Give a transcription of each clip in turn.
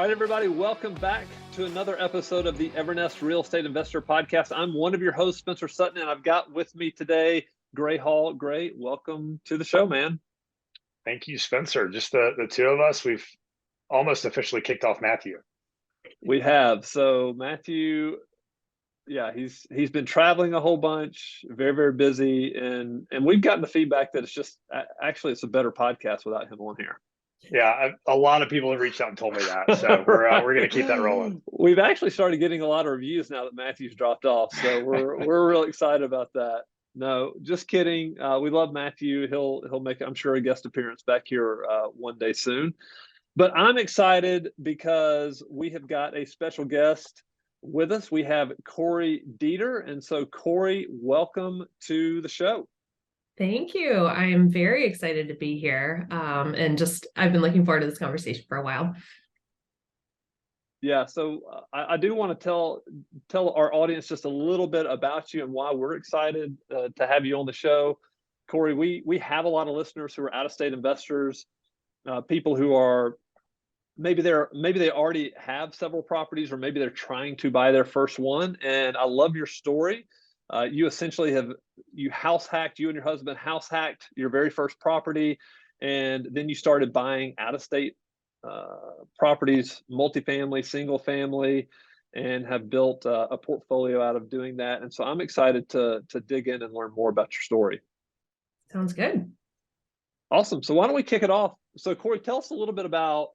right, everybody, welcome back to another episode of the Evernest Real Estate Investor Podcast. I'm one of your hosts, Spencer Sutton, and I've got with me today Gray Hall. Gray, welcome to the show, man. Thank you, Spencer. Just the two of us. We've almost officially kicked off Matthew. We have. So Matthew, yeah, he's been traveling a whole bunch, very, very busy, and we've gotten the feedback that it's a better podcast without him on here. Yeah, a lot of people have reached out and told me that, so we're going to keep that rolling. We've actually started getting a lot of reviews now that Matthew's dropped off, so we're real excited about that. No, just kidding. We love Matthew. He'll make, I'm sure, a guest appearance back here one day soon. But I'm excited because we have got a special guest with us. We have Kory Dieter, and so Kory, welcome to the show. Thank you. I'm very excited to be here. I've been looking forward to this conversation for a while. Yeah, so I do want to tell our audience just a little bit about you and why we're excited to have you on the show. Kory, we have a lot of listeners who are out-of-state investors, people who are maybe they already have several properties, or maybe they're trying to buy their first one. And I love your story. You essentially you and your husband house hacked your very first property, and then you started buying out-of-state properties, multifamily, single family, and have built a portfolio out of doing that. And so I'm excited to dig in and learn more about your story. Sounds good. Awesome. So why don't we kick it off? So Kory, tell us a little bit about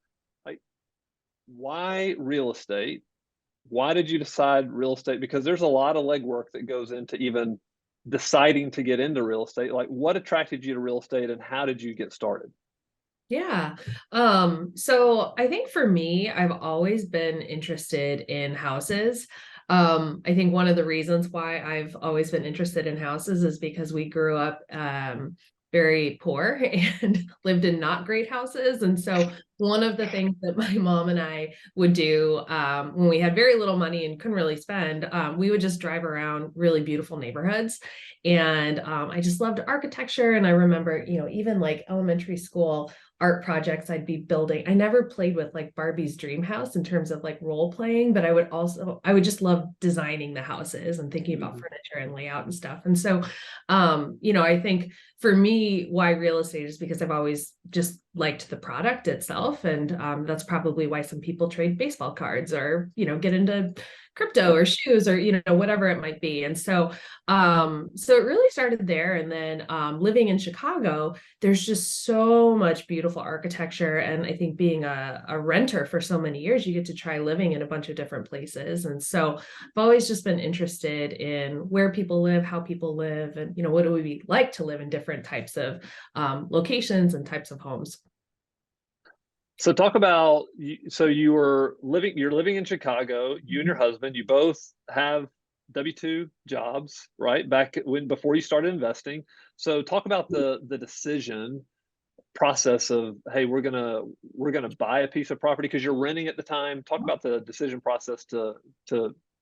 why real estate? Why did you decide real estate? Because there's a lot of legwork that goes into even deciding to get into real estate. Like, what attracted you to real estate and how did you get started? Yeah. So I think for me, I've always been interested in houses. I think one of the reasons why I've always been interested in houses is because we grew up very poor and lived in not great houses. And so one of the things that my mom and I would do when we had very little money and couldn't really spend, we would just drive around really beautiful neighborhoods. And I just loved architecture. And I remember, even like elementary school art projects I'd be building. I never played with like Barbie's dream house in terms of like role playing, but I would just love designing the houses and thinking about furniture and layout and stuff. And so, I think for me, why real estate is because I've always just liked the product itself. And that's probably why some people trade baseball cards or, get into crypto or shoes or, whatever it might be. And so, so it really started there. And then living in Chicago, there's just so much beautiful architecture. And I think being a renter for so many years, you get to try living in a bunch of different places. And so I've always just been interested in where people live, how people live, and, what it would be like to live in different types of locations and types of homes. So talk about, you're living in Chicago, you and your husband, you both have W-2 jobs, right? Before you started investing. So talk about the decision process of, hey, we're gonna buy a piece of property because you're renting at the time. Talk about the decision process to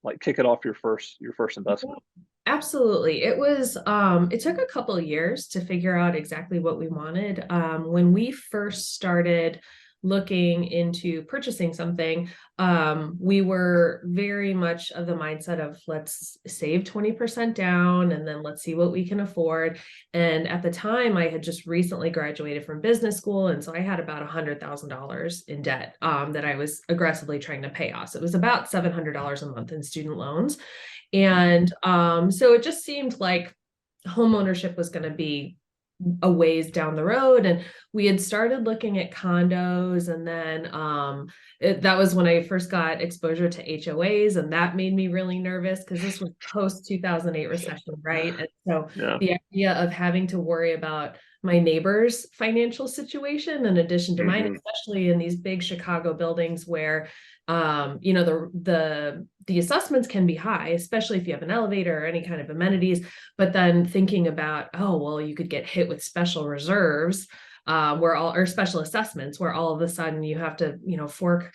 like kick it off your first investment. Absolutely. It was, it took a couple of years to figure out exactly what we wanted. When we first started looking into purchasing something, we were very much of the mindset of let's save 20% down and then let's see what we can afford. And at the time, I had just recently graduated from business school. And so I had about $100,000 in debt that I was aggressively trying to pay off. So it was about $700 a month in student loans. And so it just seemed like homeownership was going to be a ways down the road. And we had started looking at condos. And then that was when I first got exposure to HOAs. And that made me really nervous because this was post 2008 recession, right? And so the idea of having to worry about my neighbor's financial situation in addition to mine, especially in these big Chicago buildings where the assessments can be high, especially if you have an elevator or any kind of amenities. But then thinking about, oh, well, you could get hit with special reserves or special assessments where all of a sudden you have to, fork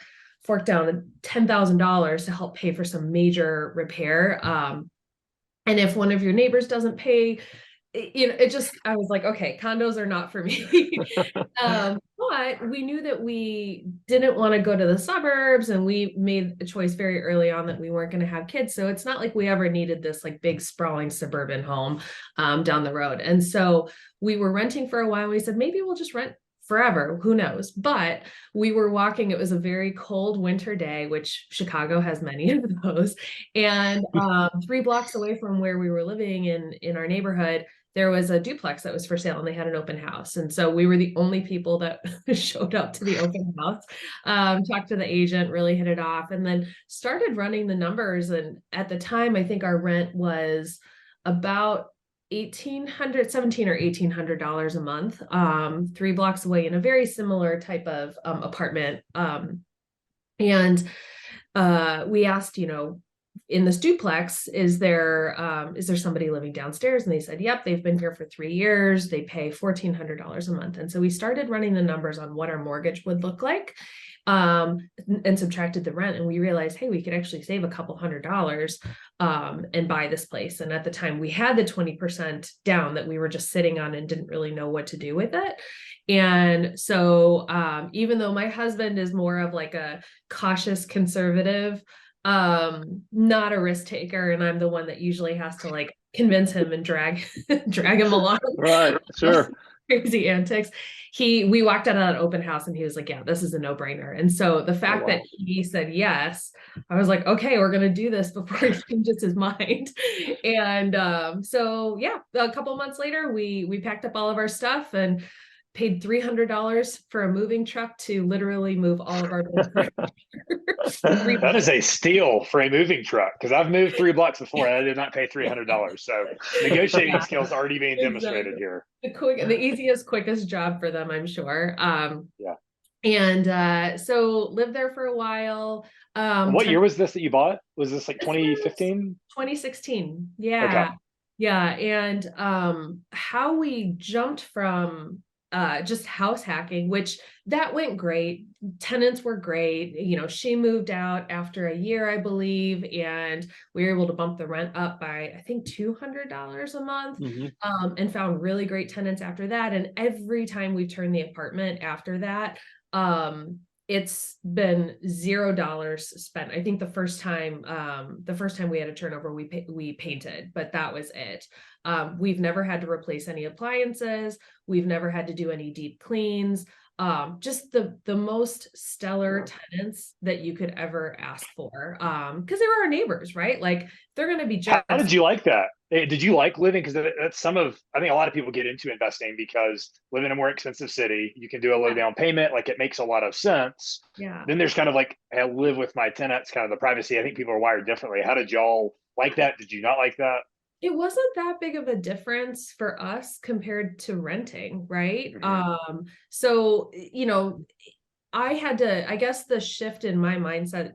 down $10,000 to help pay for some major repair. And if one of your neighbors doesn't pay, I was like, okay, condos are not for me. But But we knew that we didn't want to go to the suburbs, and we made a choice very early on that we weren't going to have kids. So it's not like we ever needed this like big sprawling suburban home down the road. And so we were renting for a while. We said, maybe we'll just rent forever, who knows? But we were walking, it was a very cold winter day, which Chicago has many of those. And 3 blocks away from where we were living in our neighborhood, there was a duplex that was for sale, and they had an open house. And so we were the only people that showed up to the open house, talked to the agent, really hit it off, and then started running the numbers. And at the time, I think our rent was about $1,700 or $1,800 a month, 3 blocks away in a very similar type of apartment. And we asked, in this duplex, is there somebody living downstairs? And they said, yep, they've been here for 3 years. They pay $1,400 a month. And so we started running the numbers on what our mortgage would look like, and subtracted the rent. And we realized, hey, we could actually save a couple $100 and buy this place. And at the time we had the 20% down that we were just sitting on and didn't really know what to do with it. And so even though my husband is more of like a cautious conservative, not a risk taker, and I'm the one that usually has to like convince him and drag him along. Right, sure. Crazy antics. We walked out of that open house and he was like, yeah, this is a no-brainer. And so the fact that he said yes, I was like, okay, we're going to do this before he changes his mind. And so yeah, a couple months later, we packed up all of our stuff and paid $300 for a moving truck to literally move all of our That is a steal for a moving truck, because I've moved 3 blocks before and I did not pay $300. So negotiating skills already being demonstrated here. The easiest, quickest job for them, I'm sure. Yeah. And so lived there for a while. And what year was this that you bought? Was this like 2015? 2016. Yeah. Okay. Yeah. And how we jumped from just house hacking, which that went great. Tenants were great. She moved out after a year, I believe, and we were able to bump the rent up by, I think, $200 a month, and found really great tenants after that. And every time we turned the apartment after that, it's been $0 spent. I think the first time we had a turnover, we painted, but that was it. We've never had to replace any appliances. We've never had to do any deep cleans. Just the most stellar tenants that you could ever ask for. Because they were our neighbors, right? Like, they're going to be jerks. How did you like that? Did you like living? Because that's I think a lot of people get into investing because live in a more expensive city, you can do a low down payment. Like, it makes a lot of sense. Yeah. Then there's kind of like, I live with my tenants, kind of the privacy. I think people are wired differently. How did y'all like that? Did you not like that? It wasn't that big of a difference for us compared to renting, right? So, I guess the shift in my mindset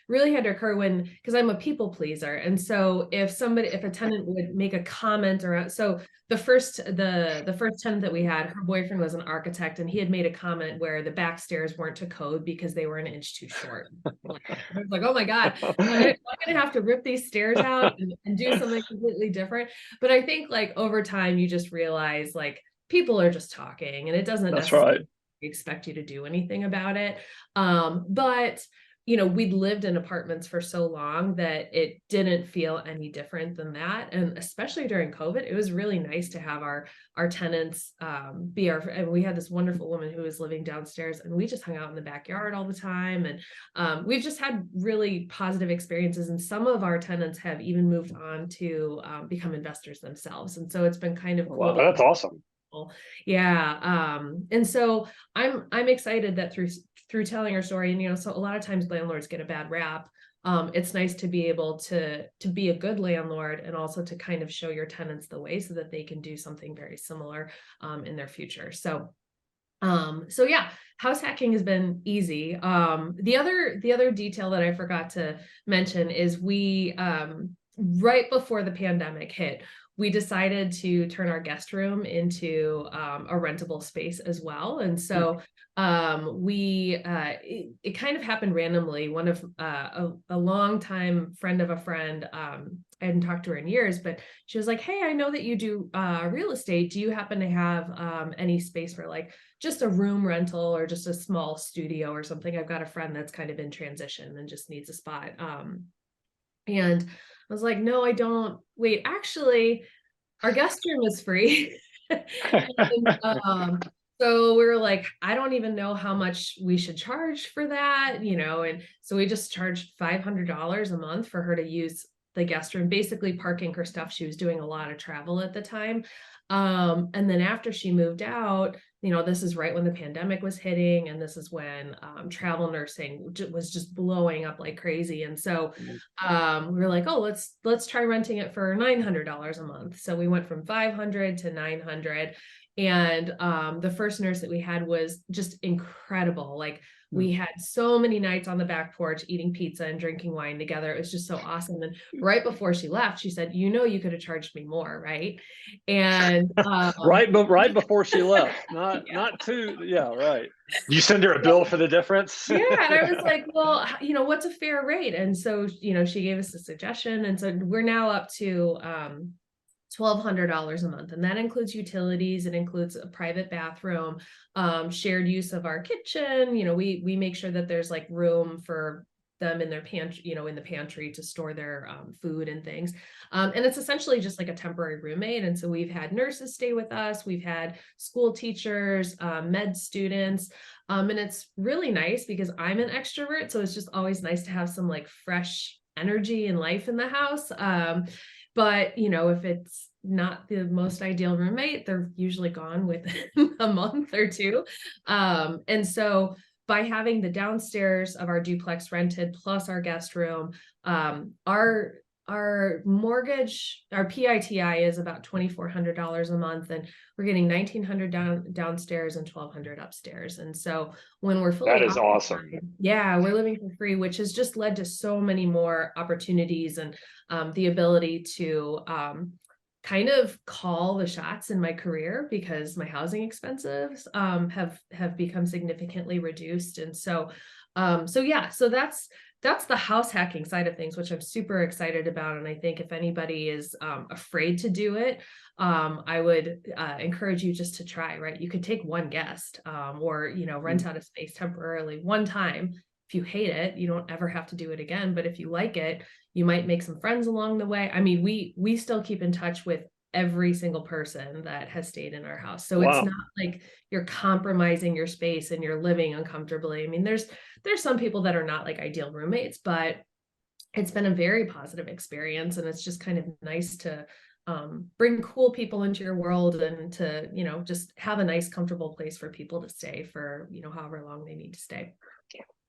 really had to occur because I'm a people pleaser. And so if a tenant would make a comment around, so the first tenant that we had, her boyfriend was an architect, and he had made a comment where the back stairs weren't to code because they were an inch too short. I was like, oh my God, I'm going to have to rip these stairs out and do something completely different. But I think like over time, you just realize like people are just talking, and it doesn't necessarily expect you to do anything about it. But we'd lived in apartments for so long that it didn't feel any different than that. And especially during COVID, it was really nice to have our tenants and we had this wonderful woman who was living downstairs, and we just hung out in the backyard all the time. And we've just had really positive experiences. And some of our tenants have even moved on to become investors themselves. And so it's been kind of cool. Wow, that's awesome. Yeah. And so I'm excited that through telling our story, and so a lot of times landlords get a bad rap. It's nice to be able to be a good landlord, and also to kind of show your tenants the way so that they can do something very similar in their future. So yeah, house hacking has been easy. The other detail that I forgot to mention is we right before the pandemic hit, we decided to turn our guest room into a rentable space as well. And so it kind of happened randomly. One of a longtime friend of a friend, I hadn't talked to her in years, but she was like, hey, I know that you do real estate. Do you happen to have any space for like just a room rental or just a small studio or something? I've got a friend that's kind of in transition and just needs a spot. And I was like, no, I don't. Wait, actually, our guest room is free. And, so we were like, I don't even know how much we should charge for that, and so we just charged $500 a month for her to use the guest room, basically parking her stuff. She was doing a lot of travel at the time. And then after she moved out, this is right when the pandemic was hitting, and this is when travel nursing was just blowing up like crazy. And so we were like, oh, let's try renting it for $900 a month. So we went from 500 to 900. And the first nurse that we had was just incredible. Like, we had so many nights on the back porch eating pizza and drinking wine together. It was just so awesome. And right before she left, she said, you could have charged me more, right? And right before she left, not too, yeah, right. You send her a bill for the difference? Yeah, and I was like, well, what's a fair rate? And so, she gave us a suggestion. And so we're now up to $1,200 a month, and that includes utilities. It includes a private bathroom, shared use of our kitchen. We make sure that there's like room for them in their pantry, in the pantry to store their food and things. And it's essentially just like a temporary roommate. And so we've had nurses stay with us. We've had school teachers, med students. And it's really nice because I'm an extrovert. So it's just always nice to have some like fresh energy and life in the house. But, if it's not the most ideal roommate, they're usually gone within a month or two. And so by having the downstairs of our duplex rented plus our guest room, our mortgage, our PITI is about $2,400 a month, and we're getting $1,900 downstairs and $1,200 upstairs. And so when we're fully that is awesome. Yeah, we're living for free, which has just led to so many more opportunities and the ability to kind of call the shots in my career, because my housing expenses have become significantly reduced. And so so that's the house hacking side of things, which I'm super excited about. And I think if anybody is afraid to do it, I would encourage you just to try, right? You could take one guest or, rent out a space temporarily one time. If you hate it, you don't ever have to do it again. But if you like it, you might make some friends along the way. I mean, we still keep in touch with every single person that has stayed in our house. So It's not like you're compromising your space and you're living uncomfortably. I mean, there's some people that are not like ideal roommates, but it's been a very positive experience. And it's just kind of nice to bring cool people into your world and to, just have a nice, comfortable place for people to stay for, however long they need to stay.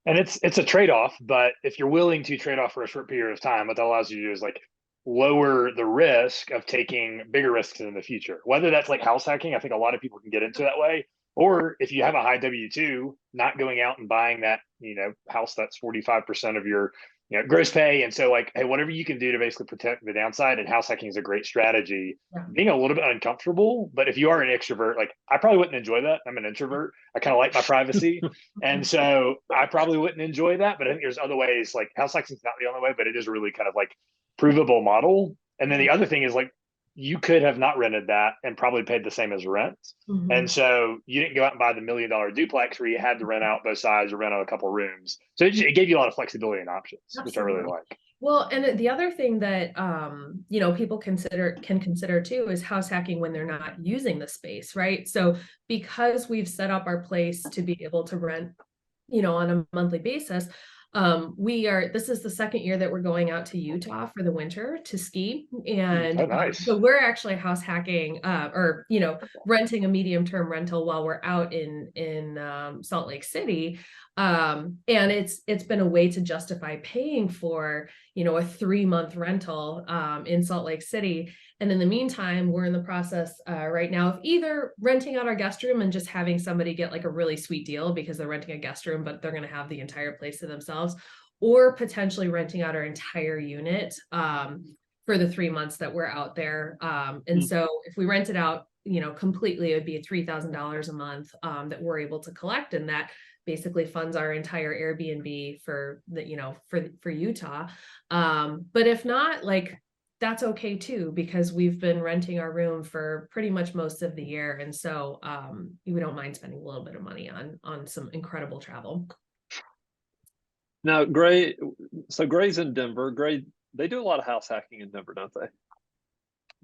And it's a trade-off, but if you're willing to trade off for a short period of time, what that allows you to do is like lower the risk of taking bigger risks in the future. Whether that's like house hacking, I think a lot of people can get into that way. Or if you have a high W-2, not going out and buying that, house that's 45% of your gross pay. And so like, hey, whatever you can do to basically protect the downside, and house hacking is a great strategy. Yeah. Being a little bit uncomfortable, but if you are an extrovert, like I probably wouldn't enjoy that. I'm an introvert. I kind of like my privacy. And so I probably wouldn't enjoy that, but I think there's other ways. Like house hacking is not the only way, but it is really kind of like provable model. And then the other thing is like, you could have not rented that and probably paid the same as rent. Mm-hmm. And so you didn't go out and buy the $1 million duplex where you had to rent out both sides or rent out a couple rooms. So it gave you a lot of flexibility and options, Absolutely. Which I really like. Well, and the other thing that, people can consider too is house hacking when they're not using the space, right? So because we've set up our place to be able to rent, on a monthly basis, this is the second year that we're going out to Utah for the winter to ski. And nice. So we're actually house hacking or renting a medium-term rental while we're out in Salt Lake City. And it's been a way to justify paying for, a 3-month rental in Salt Lake City. And in the meantime, we're in the process right now of either renting out our guest room and just having somebody get like a really sweet deal because they're renting a guest room, but they're going to have the entire place to themselves, or potentially renting out our entire unit for for the 3 months that we're out there. And so if we rent it out, completely, it would be $3,000 a month that we're able to collect. And that basically funds our entire Airbnb for for Utah. But if not, like, that's okay too, because we've been renting our room for pretty much most of the year. And so we don't mind spending a little bit of money on some incredible travel. Now, Gray, so Gray's in Denver. Gray, they do a lot of house hacking in Denver, don't they?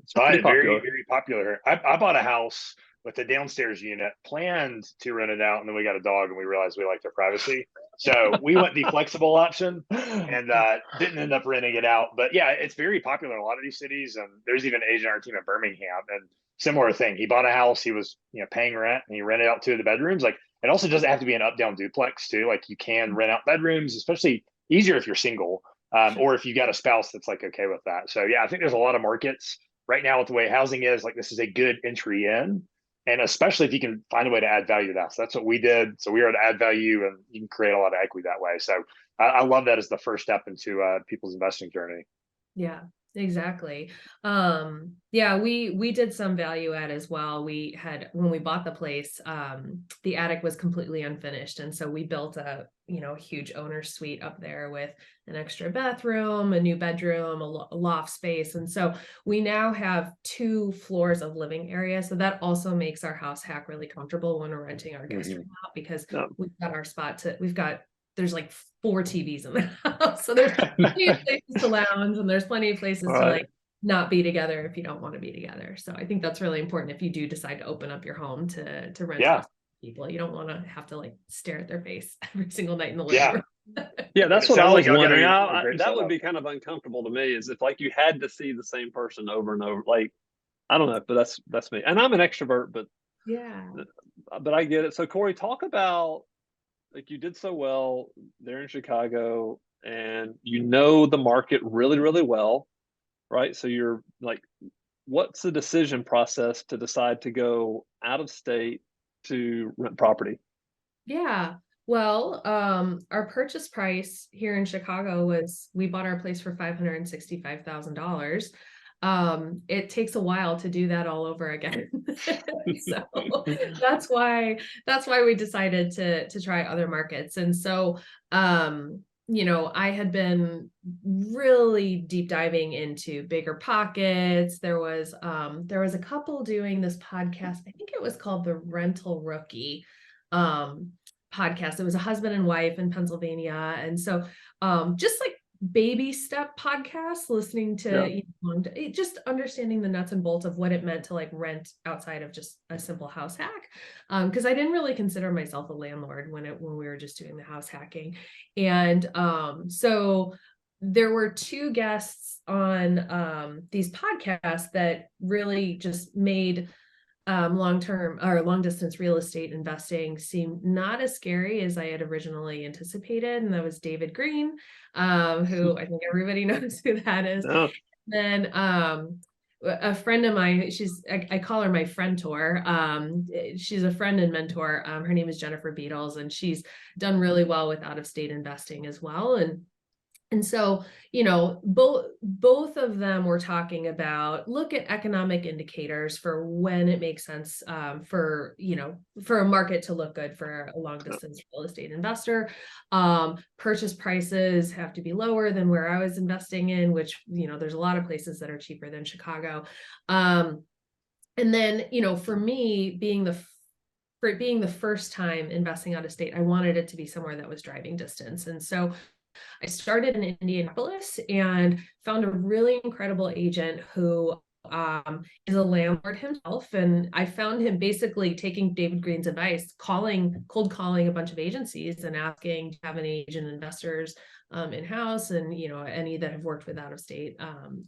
It's pretty popular. Very popular. I bought a house with a downstairs unit, planned to rent it out, and then we got a dog and we realized we liked our privacy. So we went the flexible option and didn't end up renting it out. But yeah, it's very popular in a lot of these cities. And there's even an agent on our team at Birmingham, and similar thing. He bought a house, he was paying rent, and he rented out 2 of the bedrooms. Like, it also doesn't have to be an up-down duplex too. Like, you can rent out bedrooms, especially easier if you're single, or if you got a spouse that's like okay with that. So yeah, I think there's a lot of markets right now with the way housing is. Like, this is a good entry in, and especially if you can find a way to add value to that. So that's what we did. So we were to add value, and you can create a lot of equity that way. So I love that as the first step into people's investing journey. Yeah, exactly. Yeah, we did some value add as well. We had, when we bought the place, the attic was completely unfinished. And so we built a huge owner's suite up there with an extra bathroom, a new bedroom, a loft space. And so we now have 2 floors of living area. So that also makes our house hack really comfortable when we're renting our guest room out, because we've got our spot there's like 4 TVs in the house. So there's plenty of places to lounge, and there's plenty of places to like not be together if you don't want to be together. So I think that's really important if you do decide to open up your home to rent to people. You don't want to have to like stare at their face every single night in the living room. Yeah, that's what I was wondering. That would be kind of uncomfortable to me, is if like you had to see the same person over and over. Like, I don't know, but that's me. And I'm an extrovert, but I get it. So Kory, talk about, like, you did so well there in Chicago, and the market really, really well, right? So you're like, what's the decision process to decide to go out of state to rent property? Yeah. Well, our purchase price here in Chicago was, we bought our place for $565,000. It takes a while to do that all over again. So that's why we decided to try other markets. And so, I had been really deep diving into Bigger Pockets. There was a couple doing this podcast. I think it was called the Rental Rookie podcast. It was a husband and wife in Pennsylvania. And so just like baby step podcast, listening to just understanding the nuts and bolts of what it meant to like rent outside of just a simple house hack, because I didn't really consider myself a landlord when we were just doing the house hacking. And so there were 2 guests on these podcasts that really just made long-term or long-distance real estate investing seemed not as scary as I had originally anticipated. And that was David Green, who I think everybody knows who that is. Oh. Then a friend of mine, I call her my friend-tor. She's a friend and mentor. Her name is Jennifer Beatles, and she's done really well with out-of-state investing as well. And so, both of them were talking about, look at economic indicators for when it makes sense for a market to look good for a long distance real estate investor. Purchase prices have to be lower than where I was investing in, which, there's a lot of places that are cheaper than Chicago. And then, for me, being the first time investing out of state, I wanted it to be somewhere that was driving distance. And so I started in Indianapolis and found a really incredible agent who is a landlord himself. And I found him basically taking David Green's advice, cold calling a bunch of agencies and asking, do you have any Asian investors in-house, and any that have worked with out-of-state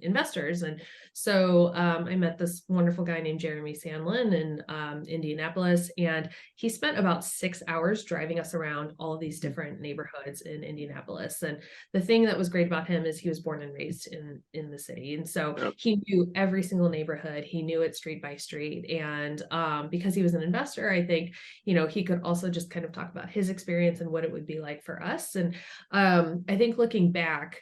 investors. And so I met this wonderful guy named Jeremy Sandlin in Indianapolis, and he spent about 6 hours driving us around all of these different neighborhoods in Indianapolis. And the thing that was great about him is he was born and raised in the city, and so he knew every single neighborhood. He knew it street by street, and because he was an investor, I think he could also just kind of talk about his experience and what it would be like for us. And I think looking back,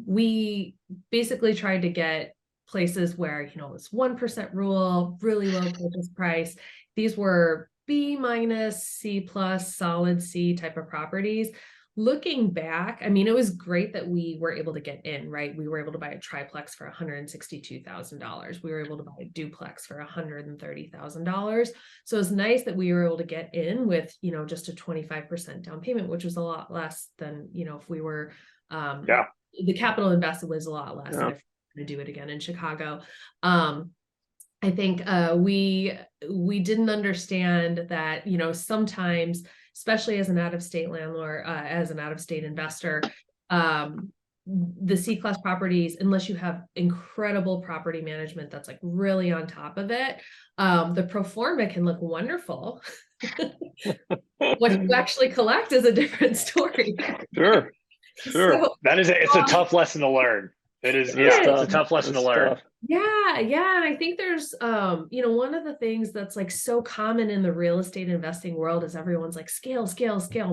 we basically tried to get places where, you know, it's 1% rule, really low purchase price. These were B minus, C plus, solid C type of properties. Looking back, I mean, it was great that we were able to get in, right? We were able to buy a triplex for $162,000. We were able to buy a duplex for $130,000. So it's nice that we were able to get in with, you know, just a 25% down payment, which was a lot less than, you know, if we were, the capital invested was a lot less than if we were going to do it again in Chicago. I think we didn't understand that, you know, sometimes, especially as an out-of-state landlord, as an out-of-state investor, the C-class properties, unless you have incredible property management that's like really on top of it, the pro forma can look wonderful. What you actually collect is a different story. Sure. So, it's a tough lesson to learn. It's a tough lesson to learn. Yeah. And I think there's, you know, one of the things that's like so common in the real estate investing world is everyone's like scale,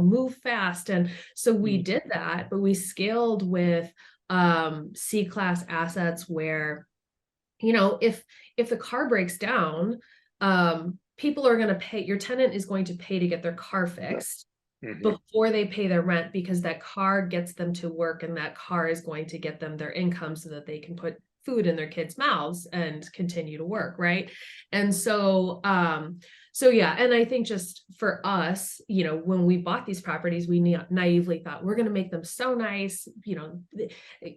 move fast. And so we did that, but we scaled with C-class assets where, you know, if the car breaks down, people are going to pay, your tenant is going to pay to get their car fixed. Before they pay their rent, because that car gets them to work and that car is going to get them their income so that they can put food in their kids' mouths and continue to work, right? And so yeah, and I think just for us, you know, when we bought these properties, we naively thought we're going to make them so nice, you know,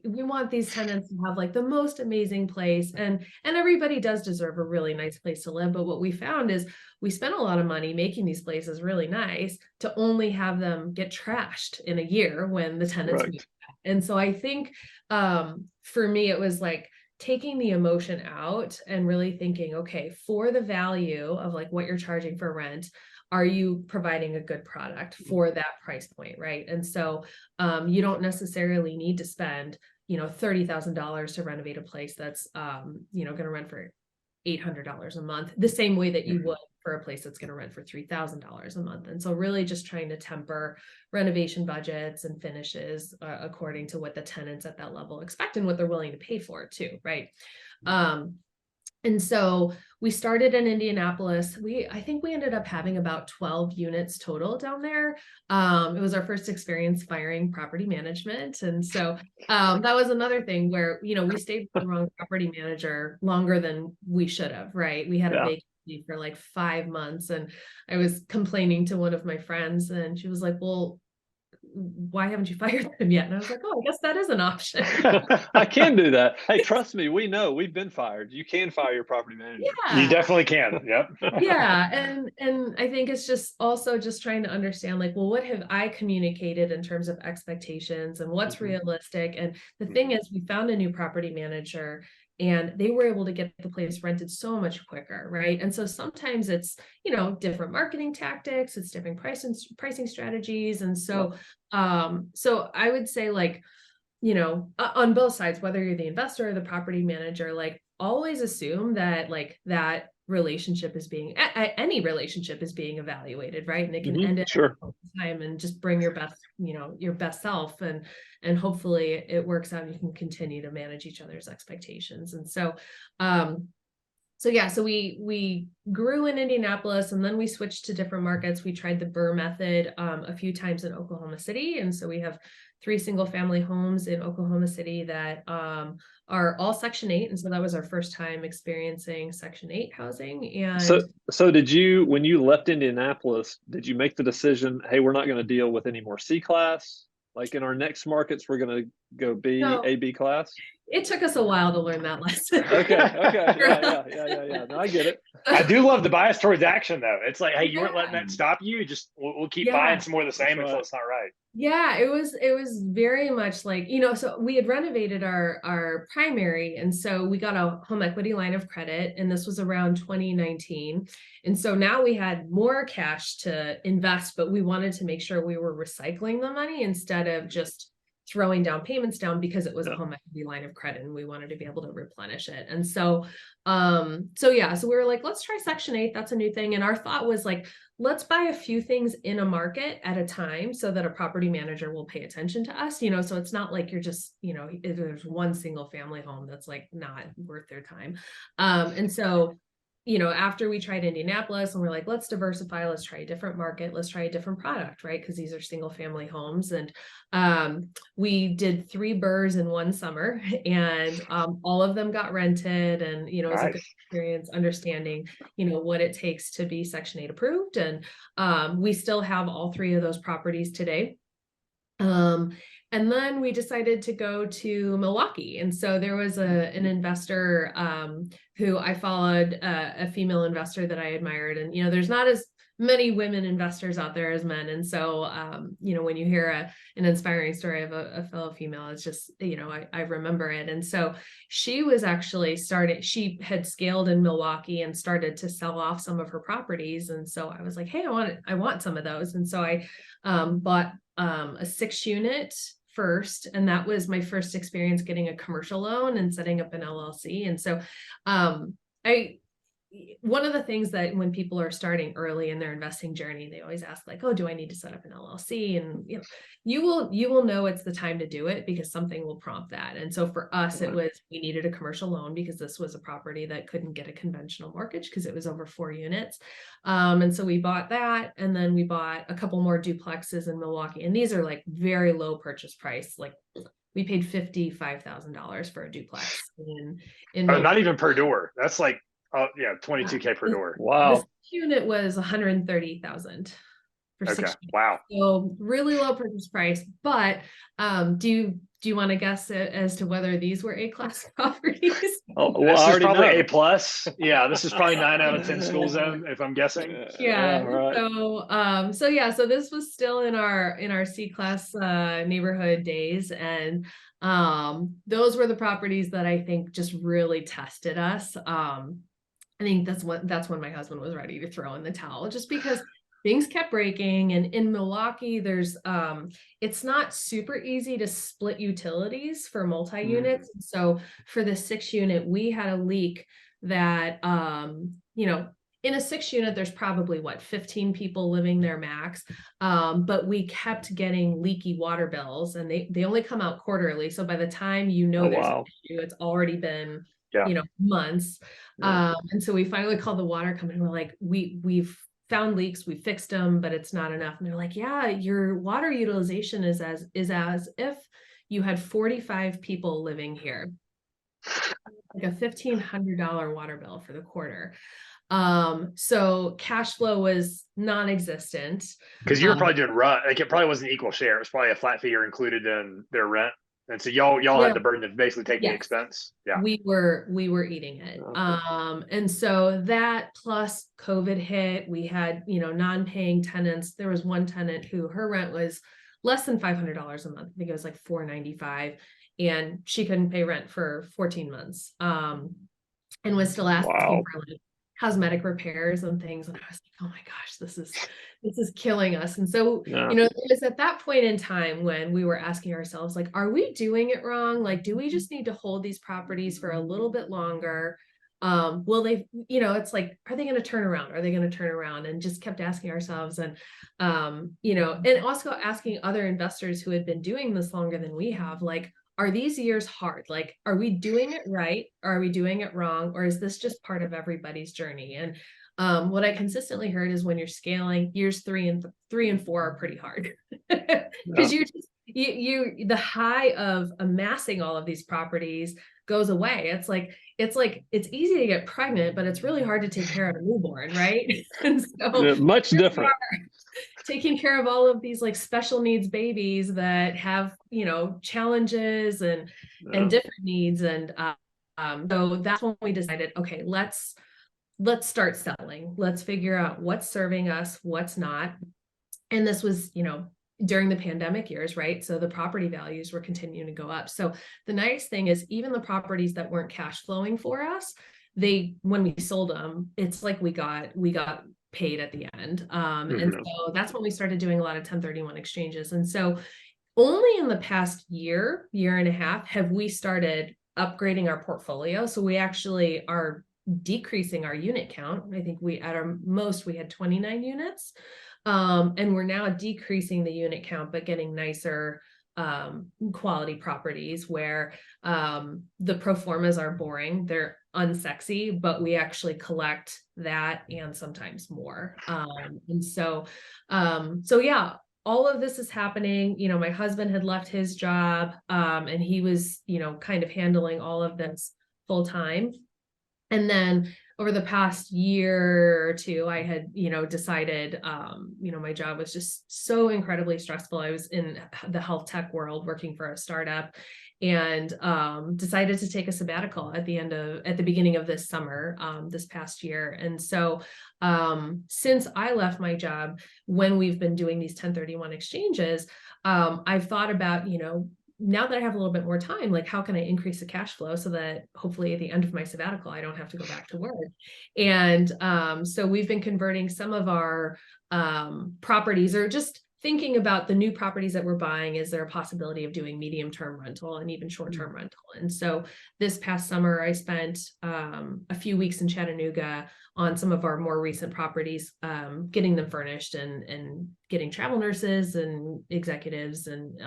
we want these tenants to have like the most amazing place, and everybody does deserve a really nice place to live. But what we found is we spent a lot of money making these places really nice to only have them get trashed in a year when the tenants move back. And so I think for me, it was like taking the emotion out and really thinking, okay, for the value of like what you're charging for rent, are you providing a good product for that price point, right? And so you don't necessarily need to spend, you know, $30,000 to renovate a place that's, you know, going to rent for $800 a month, the same way that you would for a place that's going to rent for $3,000 a month. And so really just trying to temper renovation budgets and finishes according to what the tenants at that level expect and what they're willing to pay for it too, right? And so we started in Indianapolis. I think we ended up having about 12 units total down there. It was our first experience firing property management. And so that was another thing where, you know, we stayed with the wrong property manager longer than we should have, right? We had a vacancy for like 5 months, and I was complaining to one of my friends and she was like, well, why haven't you fired them yet? And I was like, oh, I guess that is an option. I can do that. Hey, trust me, we know, we've been fired. You can fire your property manager. Yeah. You definitely can. Yep. Yeah. And I think it's just also just trying to understand, like, well, what have I communicated in terms of expectations and what's realistic? And the thing is, we found a new property manager and they were able to get the place rented so much quicker, right? And so sometimes it's, you know, different marketing tactics, it's different pricing strategies. And so, so I would say, like, you know, on both sides, whether you're the investor or the property manager, like always assume that like that relationship is being, any relationship is being evaluated, right? And it can end at time, and just bring your best, you know, your best self, and hopefully it works out and you can continue to manage each other's expectations. And so, so yeah, so we grew in Indianapolis, and then we switched to different markets. We tried the BRRRR method a few times in Oklahoma City. And so we have 3 single family homes in Oklahoma City that are all Section 8. And so that was our first time experiencing Section 8 housing. And so did you, when you left Indianapolis, did you make the decision, hey, we're not going to deal with any more C-class? Like in our next markets, we're going to go A/B class? It took us a while to learn that lesson. Okay. Yeah. No, I get it. I do love the bias towards action, though. It's like, hey, you weren't letting that stop you. Just we'll keep buying some more of the same until it's not right. Yeah, it was very much like, you know, so we had renovated our primary, and so we got a home equity line of credit, and this was around 2019. And so now we had more cash to invest, but we wanted to make sure we were recycling the money instead of just throwing down payments down because it was a home equity line of credit and we wanted to be able to replenish it. And so, so we were like, let's try Section 8. That's a new thing. And our thought was like, let's buy a few things in a market at a time so that a property manager will pay attention to us, so it's not like you're just, if there's one single family home that's like not worth their time. And so, after we tried Indianapolis and we're like, let's diversify, let's try a different market, let's try a different product, right? Because these are single family homes. And we did 3 BRRRRs in one summer, and all of them got rented, and it was a good experience understanding what it takes to be Section 8 approved. And we still have all 3 of those properties today. And then we decided to go to Milwaukee. And so there was an investor who I followed, a female investor that I admired. And, there's not as many women investors out there as men. And so, when you hear an inspiring story of a fellow female, it's just, I remember it. And so she was actually she had scaled in Milwaukee and started to sell off some of her properties. And so I was like, hey, I want some of those. And so I bought a 6-unit first, and that was my first experience getting a commercial loan and setting up an LLC. And so one of the things that when people are starting early in their investing journey, they always ask like, oh, do I need to set up an LLC? And you will know it's the time to do it because something will prompt that. And so for us, it was, we needed a commercial loan because this was a property that couldn't get a conventional mortgage because it was over 4 units. And so we bought that, and then we bought a couple more duplexes in Milwaukee. And these are like very low purchase price. Like we paid $55,000 for a duplex in not even per door. That's like, oh yeah, $22K per door. Wow. This unit was $130,000 for 6 units. Wow. So really low purchase price. But do you want to guess as to whether these were A-class properties? Oh, This I is already probably know. A+. Yeah, this is probably 9 out of 10 school zone, if I'm guessing. Yeah. Right. So this was still in our C-class neighborhood days, and those were the properties that I think just really tested us. I think that's when my husband was ready to throw in the towel, just because things kept breaking. And in Milwaukee, there's it's not super easy to split utilities for multi-units. So for the 6-unit, we had a leak that in a 6-unit, there's probably 15 people living there max. But we kept getting leaky water bills, and they only come out quarterly. So by the time there's an issue, it's already been months. And so we finally called the water company. We're like, we've found leaks, we fixed them, but it's not enough. And they're like, yeah, your water utilization is as if you had 45 people living here, like a $1,500 water bill for the quarter. So cash flow was non-existent. Because you're probably doing rent. Like it probably wasn't equal share. It was probably a flat fee included in their rent. And so y'all had the burden of basically taking the expense. Yeah. We were eating it. And so that plus COVID hit, we had, non-paying tenants. There was one tenant who her rent was less than $500 a month. I think it was like $495, and she couldn't pay rent for 14 months. And was still asking for like cosmetic repairs and things. And I was like, oh my gosh, this is killing us. And so, it was at that point in time when we were asking ourselves, like, are we doing it wrong? Like, do we just need to hold these properties for a little bit longer? Will they, it's like, are they going to turn around? Are they going to turn around? And just kept asking ourselves, and, and also asking other investors who had been doing this longer than we have, like, are these years hard? Like, are we doing it right? Or are we doing it wrong? Or is this just part of everybody's journey? And what I consistently heard is when you're scaling, years 3 and 4 are pretty hard because the high of amassing all of these properties goes away. It's easy to get pregnant, but it's really hard to take care of a newborn, right? And so much different. Taking care of all of these like special needs babies that have, challenges and different needs. And so that's when we decided, okay, let's start selling. Let's figure out what's serving us, what's not. And this was, during the pandemic years, right? So the property values were continuing to go up. So the nice thing is even the properties that weren't cash flowing for us, when we sold them, it's like we got paid at the end. And so that's when we started doing a lot of 1031 exchanges. And so Only in the past year and a half have we started upgrading our portfolio. So we actually are decreasing our unit count. I think we, at our most, we had 29 units. And we're now decreasing the unit count, but getting nicer quality properties where the pro formas are boring. They're unsexy, but we actually collect that and sometimes more. And so yeah, all of this is happening. You know, my husband had left his job, and he was, you know, kind of handling all of this full time. And then over the past year or two, I had, you know, decided, you know, my job was just so incredibly stressful. I was in the health tech world working for a startup, and decided to take a sabbatical at the beginning of this summer, this past year. And so since I left my job, when we've been doing these 1031 exchanges, I've thought about, you know, now that I have a little bit more time, like how can I increase the cash flow so that hopefully at the end of my sabbatical, I don't have to go back to work. And so we've been converting some of our properties, or just thinking about the new properties that we're buying. Is there a possibility of doing medium-term rental and even short-term rental? And so this past summer, I spent a few weeks in Chattanooga on some of our more recent properties, getting them furnished and getting travel nurses and executives and,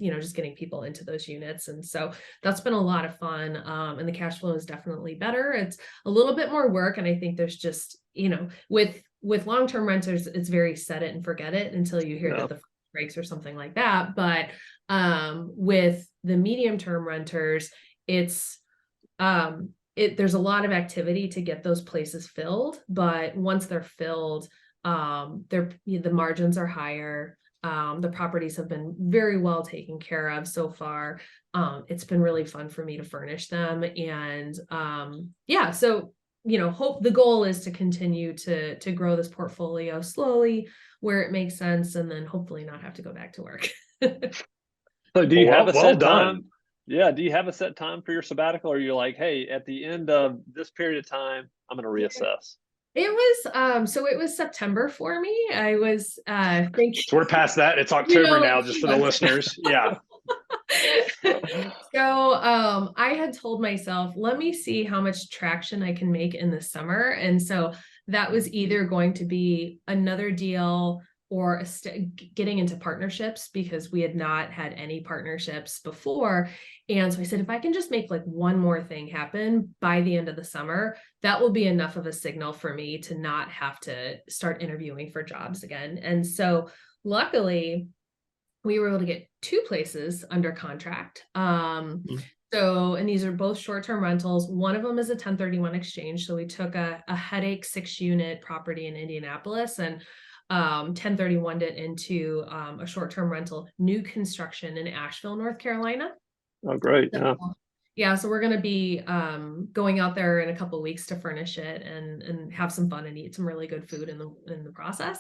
you know, just getting people into those units. And so that's been a lot of fun. And the cash flow is definitely better. It's a little bit more work. And I think there's just, you know, with long-term renters, it's very set it and forget it until you hear that the breaks or something like that. But with the medium-term renters, it's there's a lot of activity to get those places filled, but once they're filled, the margins are higher. The properties have been very well taken care of so far. It's been really fun for me to furnish them. And yeah, so, you know, the goal is to continue to grow this portfolio slowly where it makes sense, and then hopefully not have to go back to work. So do you have a set done. time? Yeah. Do you have a set time for your sabbatical? Or are you like, hey, at the end of this period of time, I'm going to reassess? It was so it was September for me. I was thinking, So we're past that. It's October now, just for the listeners. Yeah. So I had told myself, let me see how much traction I can make in the summer. And so that was either going to be another deal or getting into partnerships, because we had not had any partnerships before. And so I said, if I can just make like one more thing happen by the end of the summer, that will be enough of a signal for me to not have to start interviewing for jobs again. And so luckily, we were able to get 2 places under contract. So, and these are both short-term rentals. One of them is a 1031 exchange. So we took a headache 6-unit property in Indianapolis and 1031'd it into a short-term rental, new construction in Asheville, North Carolina. Oh, great. Yeah. Yeah, so we're going to be going out there in a couple of weeks to furnish it and have some fun and eat some really good food in the process.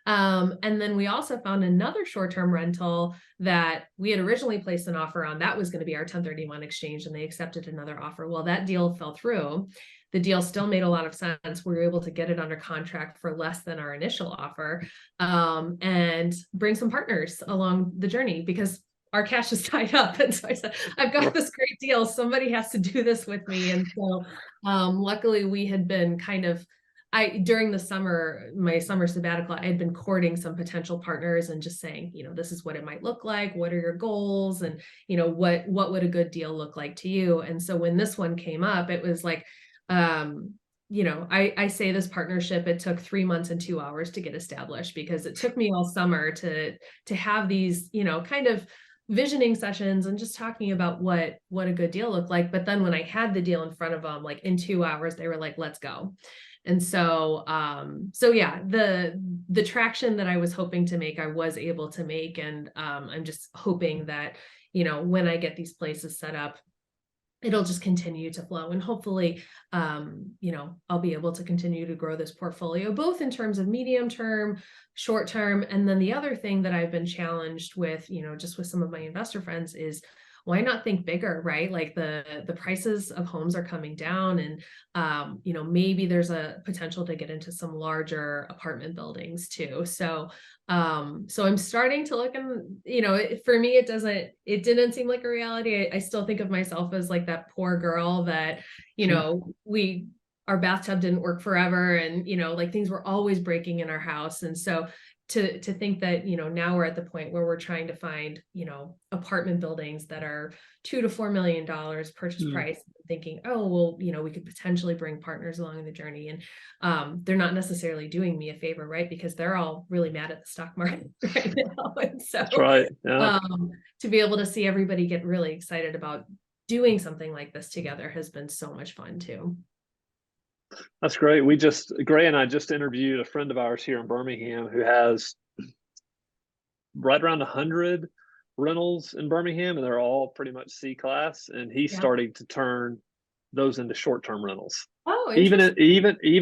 And then we also found another short-term rental that we had originally placed an offer on. That was going to be our 1031 exchange, and they accepted another offer. Well, that deal fell through. The deal still made a lot of sense. We were able to get it under contract for less than our initial offer, and bring some partners along the journey, because our cash is tied up. And so I said, I've got this great deal. Somebody has to do this with me. And so luckily we had been during the summer, my summer sabbatical, I had been courting some potential partners and just saying, you know, this is what it might look like. What are your goals? And, you know, what would a good deal look like to you? And so when this one came up, it was like, you know, I say this partnership, it took 3 months and 2 hours to get established, because it took me all summer to have these, you know, kind of visioning sessions and just talking about what a good deal looked like. But then when I had the deal in front of them, like in 2 hours, they were like, let's go. And so, so yeah, the traction that I was hoping to make, I was able to make. And I'm just hoping that, you know, when I get these places set up, it'll just continue to flow, and hopefully, you know, I'll be able to continue to grow this portfolio, both in terms of medium term, short term. And then the other thing that I've been challenged with, you know, just with some of my investor friends, is why not think bigger, right? Like the prices of homes are coming down, and maybe there's a potential to get into some larger apartment buildings too. So I'm starting to look, and for me, it didn't seem like a reality. I still think of myself as like that poor girl that, our bathtub didn't work forever, and like things were always breaking in our house. And so to think that now we're at the point where we're trying to find apartment buildings that are $2 to $4 million purchase price, thinking, oh well, we could potentially bring partners along in the journey, and they're not necessarily doing me a favor, right? Because they're all really mad at the stock market right now. And so That's right. Yeah. To be able to see everybody get really excited about doing something like this together has been so much fun too. That's great. Gray and I just interviewed a friend of ours here in Birmingham who has right around 100 rentals in Birmingham, and they're all pretty much C class. And he's starting to turn those into short-term rentals. Oh, even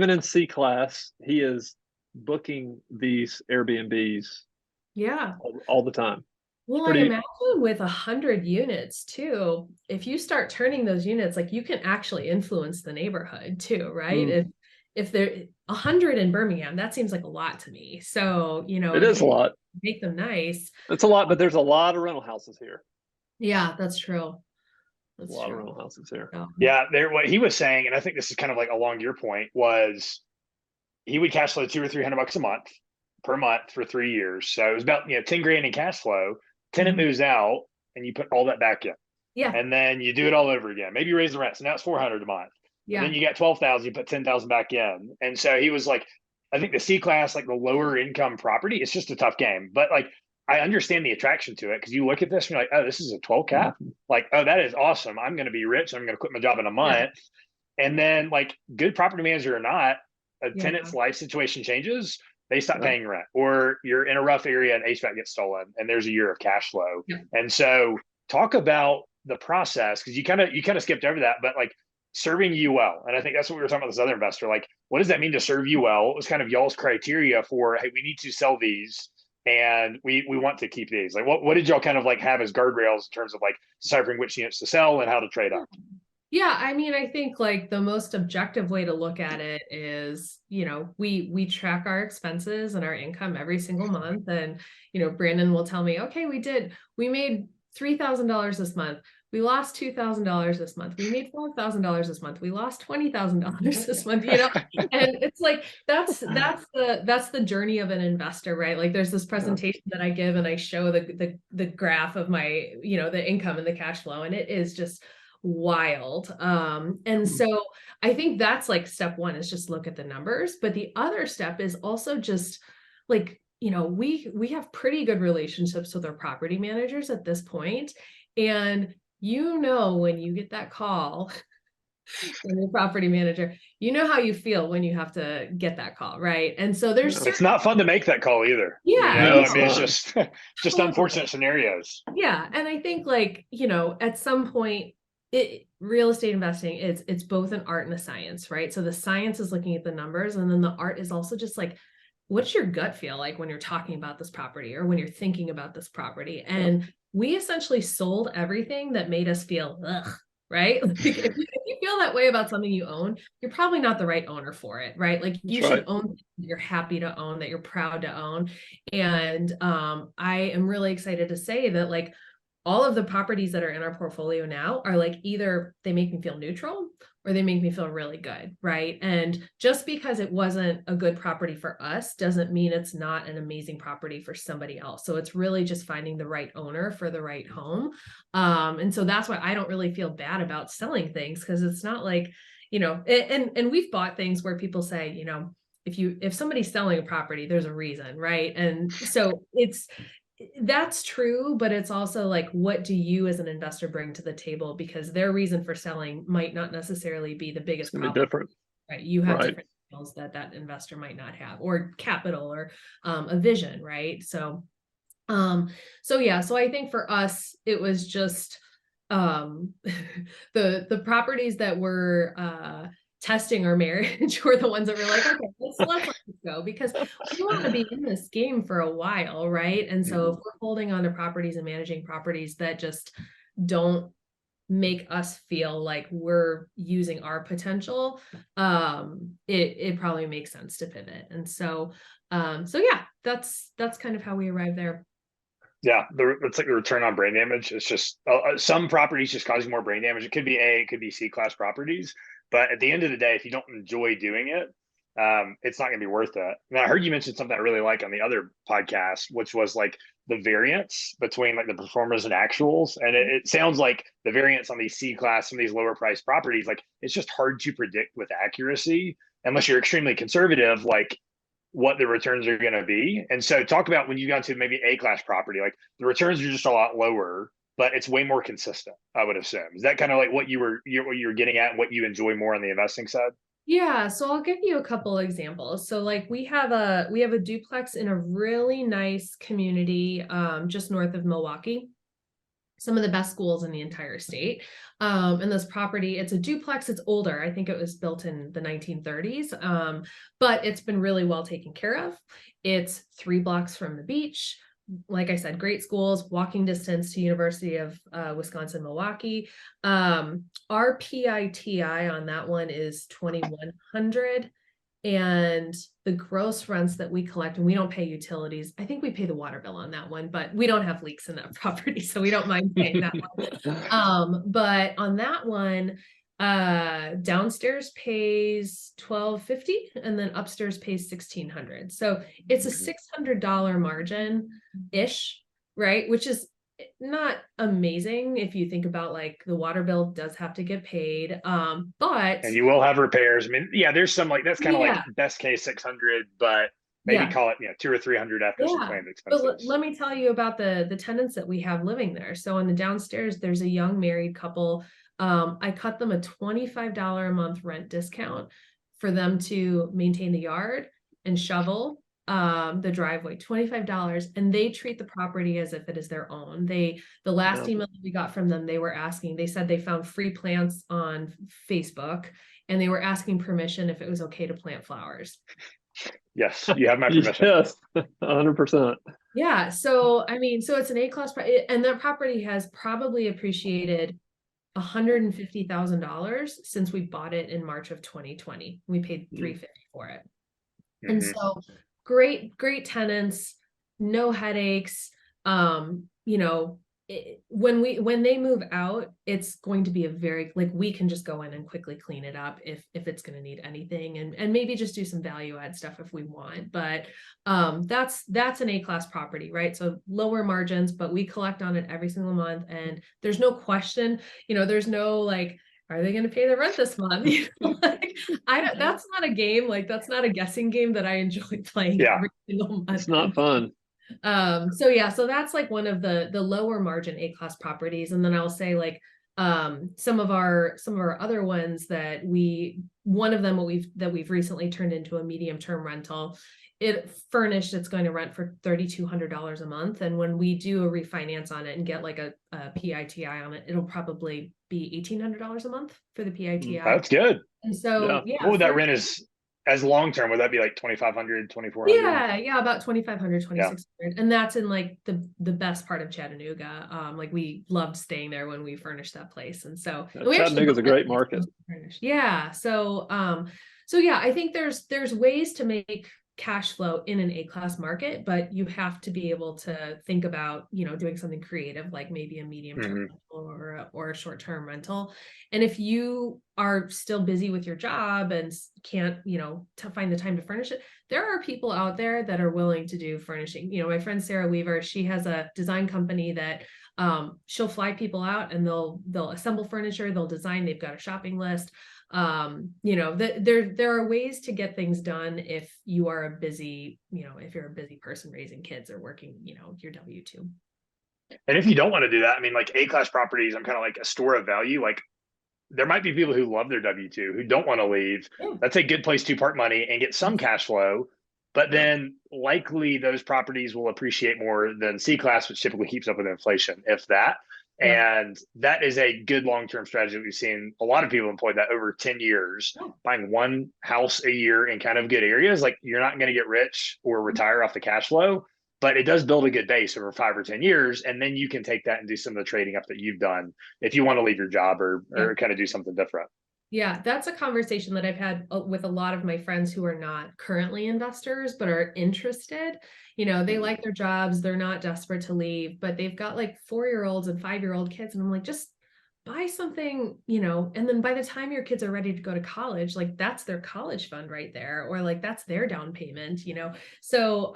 in C class, he is booking these Airbnbs. Yeah, all the time. Well, I imagine with 100 units too, if you start turning those units, like you can actually influence the neighborhood too, right? If there 100 in Birmingham, that seems like a lot to me. So, it is a lot. Make them nice. It's a lot, but there's a lot of rental houses here. Yeah, that's true. That's a lot of rental houses here. Yeah, what he was saying, and I think this is kind of like along your point, was he would cash flow $200 or $300 per month for 3 years. So it was about 10 grand in cash flow. Tenant moves out, and you put all that back in. Yeah. And then you do it all over again. Maybe you raise the rent. So now it's $400 a month. Yeah. And then you got 12,000, you put 10,000 back in. And so he was like, I think the C class, like the lower income property, it's just a tough game. But like, I understand the attraction to it, because you look at this and you're like, oh, this is a 12 cap. Like, oh, that is awesome. I'm going to be rich. I'm going to quit my job in a month. Yeah. And then like, good property manager or not, a tenant's life situation changes. They stop paying rent, or you're in a rough area and HVAC gets stolen and there's a year of cash flow. Yeah. And so talk about the process, because you kind of skipped over that, but like serving you well. And I think that's what we were talking about this other investor. Like, what does that mean to serve you well? It was kind of y'all's criteria for, hey, we need to sell these and we want to keep these. Like, what did y'all kind of like have as guardrails in terms of like deciphering which units to sell and how to trade up? Yeah, I mean, I think like the most objective way to look at it is, we track our expenses and our income every single month. And, Brandon will tell me, okay, we made $3,000 this month. We lost $2,000 this month. We made $4,000 this month. We lost $20,000 this month, and it's like, that's the journey of an investor, right? Like there's this presentation that I give and I show the graph of my, the income and the cash flow. And it is just wild. And so I think that's like step one, is just look at the numbers. But the other step is also just like, we have pretty good relationships with our property managers at this point. And when you get that call from your property manager, how you feel when you have to get that call, right? And so it's not fun to make that call either. Yeah. I mean, it's just unfortunate scenarios. Yeah. And I think like, at some point, real estate investing it's both an art and a science, right? So the science is looking at the numbers, and then the art is also just like, what's your gut feel like when you're talking about this property or when you're thinking about this property? And we essentially sold everything that made us feel right? Like if you feel that way about something you own, you're probably not the right owner for it, right? Like you should own things that you're happy to own, that you're proud to own. And I am really excited to say that like all of the properties that are in our portfolio now are like, either they make me feel neutral or they make me feel really good, right? And just because it wasn't a good property for us doesn't mean it's not an amazing property for somebody else. So it's really just finding the right owner for the right home. And so that's why I don't really feel bad about selling things, because it's not like, and we've bought things where people say, if somebody's selling a property, there's a reason, right? And so that's true, but it's also like, what do you as an investor bring to the table? Because their reason for selling might not necessarily be the biggest problem. Different, right? You have different skills that investor might not have, or capital, or a vision, right? So I think for us, it was just the properties that were testing our marriage were the ones that were like, okay, let's let this go, because we want to be in this game for a while, right? And so if we're holding on to properties and managing properties that just don't make us feel like we're using our potential, it probably makes sense to pivot. And so yeah, that's kind of how we arrived there. Yeah, it's like the return on brain damage. It's just some properties just causing more brain damage. It could be A, it could be C class properties, but at the end of the day, if you don't enjoy doing it, it's not going to be worth it. Now, I heard you mention something I really like on the other podcast, which was like the variance between like the performers and actuals. And it sounds like the variance on these C class, some of these lower priced properties, like it's just hard to predict with accuracy unless you're extremely conservative, like what the returns are going to be. And so talk about when you got to maybe A class property, like the returns are just a lot lower, but it's way more consistent, I would assume. Is that kind of like what you were getting at and what you enjoy more on the investing side? Yeah, so I'll give you a couple examples. So like we have a duplex in a really nice community just north of Milwaukee. Some of the best schools in the entire state. And this property, it's a duplex, it's older. I think it was built in the 1930s, but it's been really well taken care of. It's 3 blocks from the beach. Like I said, great schools, walking distance to University of Wisconsin-Milwaukee. Our PITI on that one is 2,100. And the gross rents that we collect, and we don't pay utilities. I think we pay the water bill on that one, but we don't have leaks in that property, so we don't mind paying that one. But on that one, downstairs pays $1,250 and then upstairs pays $1,600. So it's a $600 margin ish, right? Which is not amazing if you think about like the water bill does have to get paid. But and you will have repairs. I mean, yeah, there's some like that's kind of like best case 600, but maybe call it 200 or 300 after some planned expenses. But let me tell you about the tenants that we have living there. So on the downstairs, there's a young married couple. I cut them a $25 a month rent discount for them to maintain the yard and shovel the driveway, $25, and they treat the property as if it is their own. The last email that we got from them, they said they found free plants on Facebook and they were asking permission if it was okay to plant flowers. Yes, you have my permission. Yes, 100%. Yeah, so I mean, so it's an A-class and that property has probably appreciated $150,000 since we bought it in March of 2020. We paid $350 for it. And so great tenants, no headaches. When they move out, it's going to be a very, like, we can just go in and quickly clean it up if it's going to need anything, and maybe just do some value add stuff if we want. But that's an A-class property, right? So lower margins, but we collect on it every single month, and there's no question, there's no like, are they going to pay the rent this month? That's not a game. Like, that's not a guessing game that I enjoy playing every single month. It's not fun. So that's like one of the lower margin A-class properties. And then I'll say like, some of our other ones one of them that we've recently turned into a medium term rental. It furnished, it's going to rent for $3,200 a month. And when we do a refinance on it and get like a PITI on it, it'll probably be $1,800 a month for the PITI. That's good. And so, what would that rent as long term? Would that be like 2,500, 2,400? Yeah, about 2,500, 2,600. And that's in like the best part of Chattanooga. Like we loved staying there when we furnished that place. And so Chattanooga's a great market. Yeah. So yeah, I think there's ways to make cash flow in an A-class market, but you have to be able to think about, doing something creative, like maybe a medium-term rental or a short-term rental. And if you are still busy with your job and can't, to find the time to furnish it, there are people out there that are willing to do furnishing. My friend Sarah Weaver, she has a design company that she'll fly people out and they'll assemble furniture, they'll design, they've got a shopping list. There are ways to get things done if you are a busy, if you're a busy person raising kids or working, your W-2. And if you don't want to do that, I mean, like A-class properties, I'm kind of like a store of value. Like there might be people who love their W-2 who don't want to leave. That's a good place to park money and get some cash flow. But then likely those properties will appreciate more than C-class, which typically keeps up with inflation, if that. And that is a good long-term strategy. We've seen a lot of people employ that over 10 years, buying one house a year in kind of good areas. Like you're not going to get rich or retire off the cash flow, but it does build a good base over 5 or 10 years. And then you can take that and do some of the trading up that you've done if you want to leave your job or kind of do something different. Yeah, that's a conversation that I've had with a lot of my friends who are not currently investors, but are interested. They like their jobs, they're not desperate to leave, but they've got like 4-year-olds and 5-year-old kids. And I'm like, just buy something, and then by the time your kids are ready to go to college, like that's their college fund right there, or like that's their down payment. So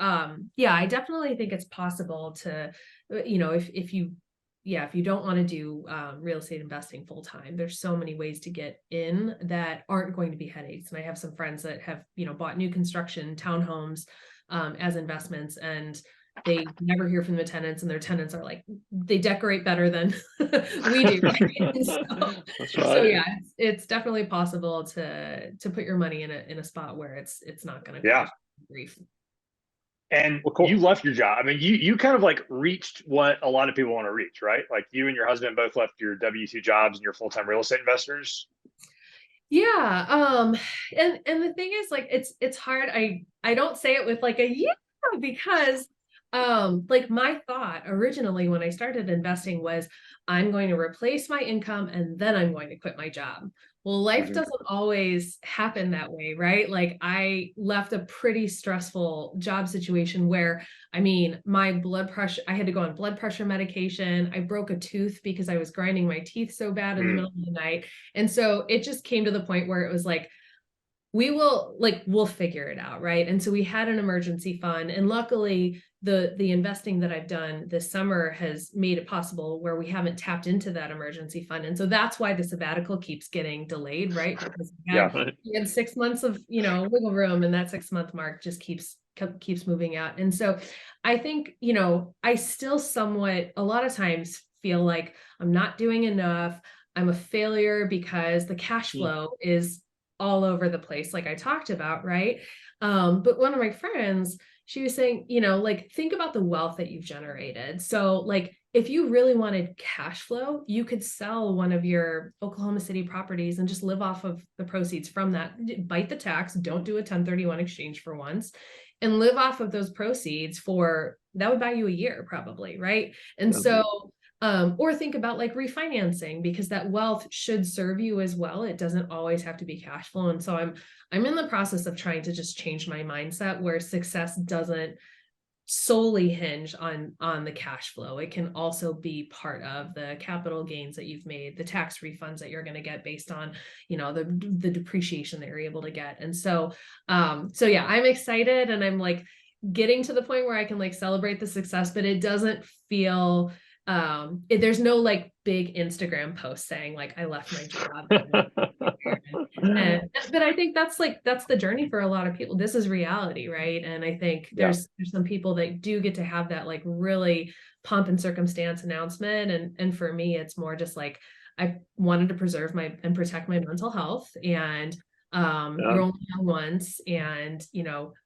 yeah, I definitely think it's possible to, if you don't want to do real estate investing full time, there's so many ways to get in that aren't going to be headaches. And I have some friends that have bought new construction townhomes as investments, and they never hear from the tenants, and their tenants are like, they decorate better than we do. Right? That's right. So yeah, it's definitely possible to put your money in a spot where it's not going to cause grief. And you left your job. I mean, you kind of like reached what a lot of people want to reach, right? Like you and your husband both left your W-2 jobs and your full-time real estate investors. Yeah. And the thing is, like, it's hard. I don't say it with like a yeah, because like my thought originally when I started investing was I'm going to replace my income and then I'm going to quit my job. Well, life doesn't always happen that way, right? Like I left a pretty stressful job situation where, I mean, my blood pressure, I had to go on blood pressure medication. I broke a tooth because I was grinding my teeth so bad in the middle of the night. And so it just came to the point where it was like, we'll figure it out, right? And so we had an emergency fund, and luckily the investing that I've done this summer has made it possible where we haven't tapped into that emergency fund. And so that's why the sabbatical keeps getting delayed, right? Because we had 6 months of wiggle room, and that 6-month mark just keeps moving out. And so I think I still somewhat a lot of times feel like I'm not doing enough. I'm a failure because the cash flow is all over the place, like I talked about, right? But one of my friends, she was saying, like, think about the wealth that you've generated. So like, if you really wanted cash flow, you could sell one of your Oklahoma City properties and just live off of the proceeds from that, bite the tax, don't do a 1031 exchange for once, and live off of those proceeds that would buy you a year probably, right? And so or think about like refinancing, because that wealth should serve you as well. It doesn't always have to be cash flow. And so I'm in the process of trying to just change my mindset where success doesn't solely hinge on the cash flow. It can also be part of the capital gains that you've made, the tax refunds that you're going to get based on, the depreciation that you're able to get. And so yeah, I'm excited, and I'm like getting to the point where I can like celebrate the success, but it doesn't feel there's no like big Instagram post saying like I left my job. But I think that's the journey for a lot of people. This is reality, right? And I think there's some people that do get to have that like really pomp and circumstance announcement. And for me, it's more just like I wanted to preserve and protect my mental health, and you're only young once, and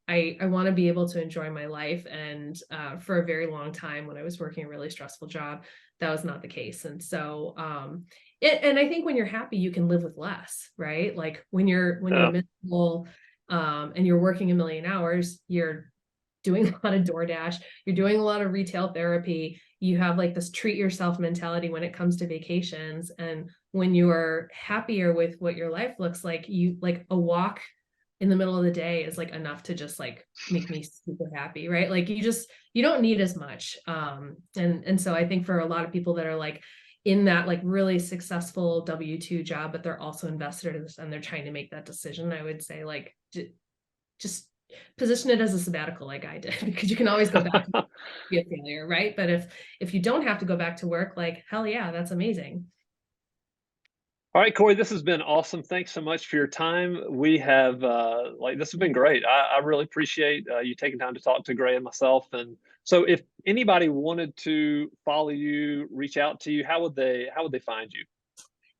I want to be able to enjoy my life. And for a very long time when I was working a really stressful job, that was not the case. And so and I think when you're happy, you can live with less, right? Like when you're miserable and you're working 1 million hours, you're doing a lot of DoorDash, you're doing a lot of retail therapy, you have like this treat yourself mentality when it comes to vacations. And when you're happier with what your life looks like, you like a walk in the middle of the day is like enough to just like make me super happy, right? Like you don't need as much. And so I think for a lot of people that are like in that like really successful W-2 job, but they're also investors and they're trying to make that decision, I would say like just position it as a sabbatical like I did, because you can always go back to be a failure, right? But if you don't have to go back to work, like hell yeah, that's amazing. All right, Kory, this has been awesome. Thanks so much for your time. We have this has been great. I really appreciate you taking time to talk to Gray and myself. And so if anybody wanted to follow you, reach out to you, how would they find you?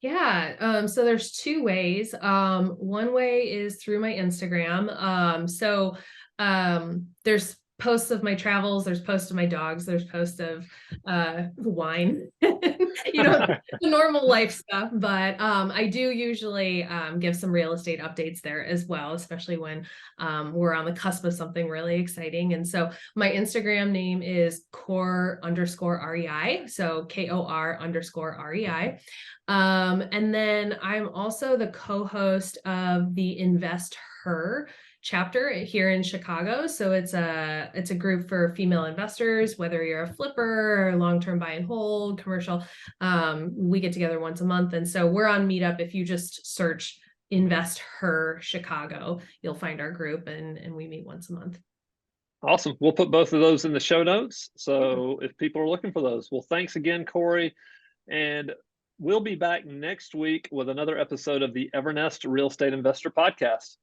Yeah, so there's 2 ways. One way is through my Instagram. So there's posts of my travels, there's posts of my dogs, there's posts of wine. the normal life stuff. But I do usually give some real estate updates there as well, especially when we're on the cusp of something really exciting. And so my Instagram name is _REI. So KOR_REI. And then I'm also the co-host of the InvestHER chapter here in Chicago. So it's a group for female investors, whether you're a flipper or long-term buy and hold, commercial. We get together once a month. And so we're on Meetup. If you just search InvestHER Chicago, you'll find our group, and we meet once a month. Awesome. We'll put both of those in the show notes. So if people are looking for those, well, thanks again, Kory. And we'll be back next week with another episode of the Evernest Real Estate Investor Podcast.